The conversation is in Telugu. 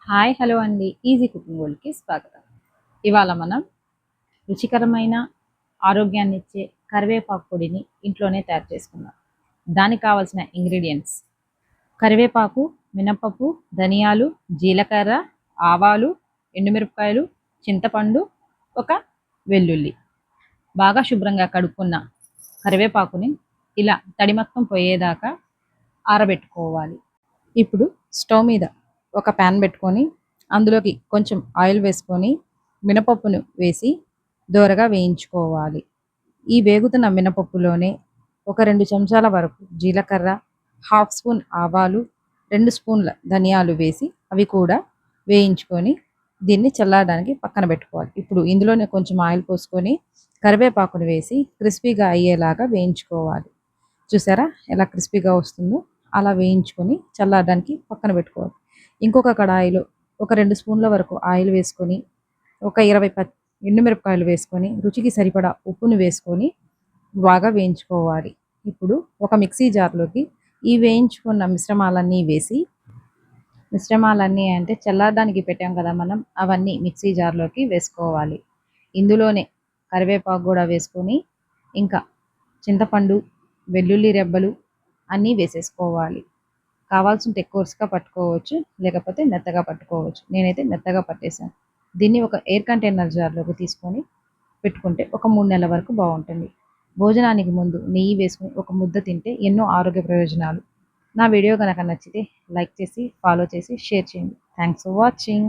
హాయ్ హలో అండి. ఈజీ కుకింగ్ వరల్డ్‌కి స్వాగతం. ఇవాళ మనం రుచికరమైన, ఆరోగ్యాన్నిచ్చే కరివేపాకు పొడిని ఇంట్లోనే తయారు చేసుకుందాం. దానికి కావాల్సిన ఇంగ్రీడియెంట్స్: కరివేపాకు, మినపప్పు, ధనియాలు, జీలకర్ర, ఆవాలు, ఎండుమిరపకాయలు, చింతపండు, ఒక వెల్లుల్లి. బాగా శుభ్రంగా కడుక్కున్న కరివేపాకుని ఇలా తడి మొత్తం పోయేదాకా ఆరబెట్టుకోవాలి. ఇప్పుడు స్టవ్ మీద ఒక ప్యాన్ పెట్టుకొని అందులోకి కొంచెం ఆయిల్ వేసుకొని మినపప్పును వేసి దోరగా వేయించుకోవాలి. ఈ వేగుతున్న మినపప్పులోనే ఒక 2 చెంచాల వరకు జీలకర్ర, హాఫ్ స్పూన్ ఆవాలు, 2 స్పూన్ల ధనియాలు వేసి అవి కూడా వేయించుకొని దీన్ని చల్లారడానికి పక్కన పెట్టుకోవాలి. ఇప్పుడు ఇందులోనే కొంచెం ఆయిల్ పోసుకొని కరివేపాకును వేసి క్రిస్పీగా అయ్యేలాగా వేయించుకోవాలి. చూసారా ఎలా క్రిస్పీగా వస్తుందో? అలా వేయించుకొని చల్లారడానికి పక్కన పెట్టుకోవాలి. ఇంకొక కడాయిలో ఒక 2 స్పూన్ల వరకు ఆయిల్ వేసుకొని ఒక 20 ఎండుమిరపకాయలు వేసుకొని రుచికి సరిపడా ఉప్పును వేసుకొని బాగా వేయించుకోవాలి. ఇప్పుడు ఒక మిక్సీ జార్లోకి ఈ వేయించుకున్న మిశ్రమాలన్నీ అంటే చల్లారడానికి పెట్టాం కదా మనం, అవన్నీ మిక్సీ జార్లోకి వేసుకోవాలి. ఇందులోనే కరివేపాకు కూడా వేసుకొని ఇంకా చింతపండు, వెల్లుల్లి రెబ్బలు అన్నీ వేసేసుకోవాలి. కావాల్సింటే కోర్స్‌గా పట్టుకోవచ్చు, లేకపోతే మెత్తగా పట్టుకోవచ్చు. నేనైతే మెత్తగా పట్టేసాను. దీన్ని ఒక ఎయిర్ కంటైనర్ జార్‌లోకి తీసుకొని పెట్టుకుంటే ఒక 3 నెలల వరకు బాగుంటుంది. భోజనానికి ముందు నెయ్యి వేసుకొని ఒక ముద్ద తింటే ఎన్నో ఆరోగ్య ప్రయోజనాలు. నా వీడియో కనుక నచ్చితే లైక్ చేసి, ఫాలో చేసి, షేర్ చేయండి. Thanks for watching.